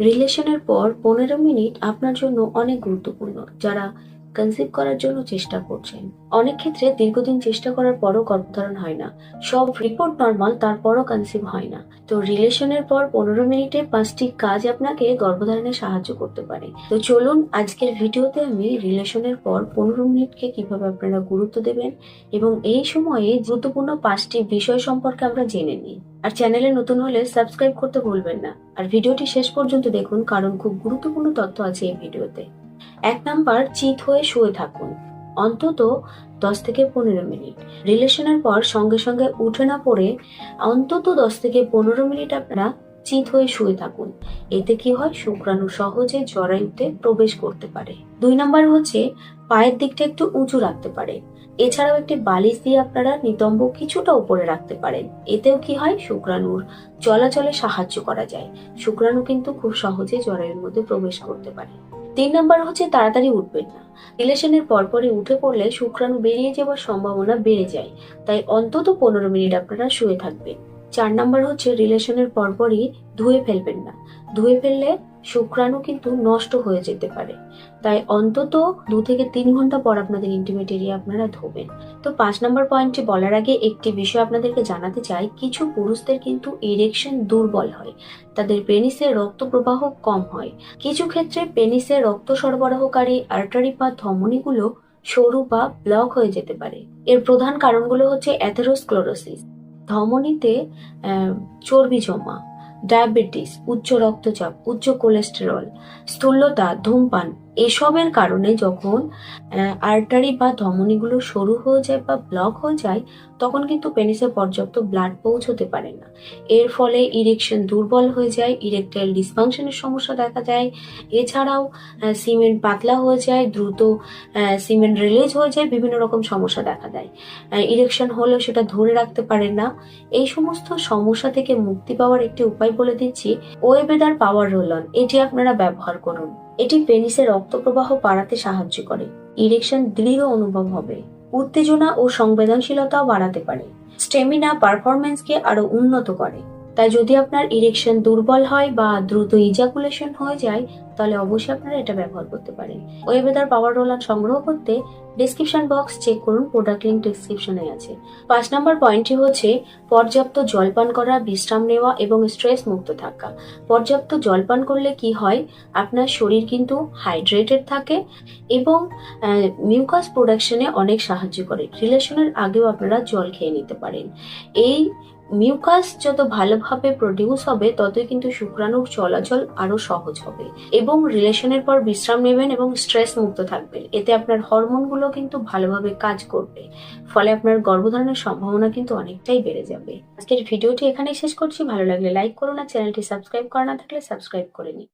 রিলেশনের পর 15 মিনিট আপনার জন্য অনেক গুরুত্বপূর্ণ যারা কনসিভ করার জন্য চেষ্টা করছেন। অনেক ক্ষেত্রে দীর্ঘদিন চেষ্টা করার পরও গর্ভধারণ হয় না, সব রিপোর্ট নর্মাল, তারপরও কনসিভ হয় না। তো রিলেশনের পর 15 মিনিটে 5টি কাজ আপনাকে গর্ভধারণে সাহায্য করতে পারে। তো চলুন আজকের ভিডিওতে আমি রিলেশনের পর 15 মিনিটকে কিভাবে আপনারা গুরুত্ব দেবেন এবং এই সময়ে গুরুত্বপূর্ণ 5টি বিষয় সম্পর্কে আমরা জেনে নিই। আর চ্যানেলে নতুন হলে সাবস্ক্রাইব করতে ভুলবেন না। আর ভিডিওটি শেষ পর্যন্ত দেখুন, কারণ খুব গুরুত্বপূর্ণ তথ্য আছে এই ভিডিওতে। 1 নাম্বার, চিত হয়ে শুয়ে থাকুন অন্তত 10 থেকে 15 মিনিট। রিলেশনের পর সঙ্গে সঙ্গে উঠে না পড়ে অন্তত 10 থেকে 15 মিনিট আপনারা চিত হয়ে শুয়ে থাকুন। এতে কি হয়, শুক্রাণু সহজে জরায়ুতে প্রবেশ করতে পারে। 2 নাম্বার হচ্ছে পায়ের দিকটা একটু উঁচু রাখতে পারে। এছাড়াও একটি বালিশ দিয়ে আপনারা নিতম্ব কিছুটা উপরে রাখতে পারেন। এতেও কি হয়, শুক্রাণুর চলাচলে সাহায্য করা যায়। শুক্রাণু কিন্তু খুব সহজে জরায়ুর মধ্যে প্রবেশ করতে পারে। 3 নাম্বার হচ্ছে তাড়াতাড়ি উঠবেন না। রিলেশনের পরপরই উঠে পড়লে শুক্রাণু বেরিয়ে যাওয়ার সম্ভাবনা বেড়ে যায়, তাই অন্তত 15 মিনিট আপনারা শুয়ে থাকবেন। 4 নাম্বার হচ্ছে রিলেশনের পরপরই ধুয়ে ফেলবেন না। ধুয়ে ফেললে শুক্রাণু কিন্তু নষ্ট হয়ে যেতে পারে, তাই অন্তত 2 থেকে 3 ঘন্টা পর আপনাদের ইন্টিমেট এরিয়া আপনারা ধোবেন। তো 5 নাম্বার পয়েন্টটি বলার আগে একটি বিষয় আপনাদেরকে জানাতে চাই, কিছু পুরুষদের কিন্তু ইরেকশন দুর্বল হয়, তাদের পেনিসে রক্ত প্রবাহ কম হয়। কিছু ক্ষেত্রে পেনিসে রক্ত সরবরাহকারী আর্টারি বা ধমনীগুলো সরু বা ব্লক হয়ে যেতে পারে। এর প্রধান কারণগুলো হচ্ছে অ্যাথেরোস্ক্লেরোসিস, ধমনীতে চর্বি জমা, ডায়াবেটিস, উচ্চ রক্তচাপ, উচ্চ কোলেস্টেরল, স্থূলতা, ধূমপান। এসবের কারণে যখন আর্টারি বা ধমনীগুলো সরু হয়ে যায় বা ব্লক হয়ে যায়, তখন কিন্তু পেনিসে পর্যাপ্ত ব্লাড পৌঁছতে পারে না। এর ফলে ইরেকশন দুর্বল হয়ে যায়, ইরেকটাইল ডিসফাংশনের সমস্যা দেখা যায়। এছাড়াও সিমেন্ট পাতলা হয়ে যায়, দ্রুত সিমেন্ট রিলিজ হয়ে যায়, বিভিন্ন রকম সমস্যা দেখা দেয়। ইরেকশন হলেও সেটা ধরে রাখতে পারে না। এই সমস্ত সমস্যা থেকে মুক্তি পাওয়ার একটি উপায় বলে দিচ্ছি, ওয়েবেদার পাওয়ার রোল অন। এটি আপনারা ব্যবহার করুন। এটি পেনিসের রক্ত প্রবাহ বাড়াতে সাহায্য করে, ইরেকশন দৃঢ় অনুভব হবে, উত্তেজনা ও সংবেদনশীলতাও বাড়াতে পারে, স্টেমিনা পারফরমেন্সকে আরো উন্নত করে। তাই যদি আপনার ইরেকশন দুর্বল হয় বা দ্রুত ইজাকুলেশন হয়ে যায়, তাহলে অবশ্যই আপনারা এটা ব্যবহার করতে পারেন। ওয়েবেদার পাওয়ার রোল অন সংগ্রহ করতে ডেসক্রিপশন বক্স চেক করুন, প্রোডাক্ট লিংক ডেসক্রিপশনে আছে। 5 নাম্বার পয়েন্টটি হচ্ছে পর্যাপ্ত জলপান করা, বিশ্রাম নেওয়া এবং স্ট্রেস মুক্ত থাকা। পর্যাপ্ত জলপান করলে কি হয়, আপনার শরীর কিন্তু হাইড্রেটেড থাকে এবং মিউকাস প্রোডাকশনে অনেক সাহায্য করে। রিলেশনের আগেও আপনারা জল খেয়ে নিতে পারেন। এই মিউকাস যত ভালোভাবে প্রডিউস হবে, ততই কিন্তু শুক্রাণুর চলাচল আরো সহজ হবে। এবং রিলেশনের পর বিশ্রাম নেবেন এবং স্ট্রেস মুক্ত থাকবেন। এতে আপনার হরমোনগুলো কিন্তু ভালোভাবে কাজ করবে, ফলে আপনার গর্ভধারণের সম্ভাবনা কিন্তু অনেকটাই বেড়ে যাবে। আজকের ভিডিওটি এখানেই শেষ করছি। ভালো লাগলে লাইক করুন, আর চ্যানেলটি সাবস্ক্রাইব করা না থাকলে সাবস্ক্রাইব করে নিন।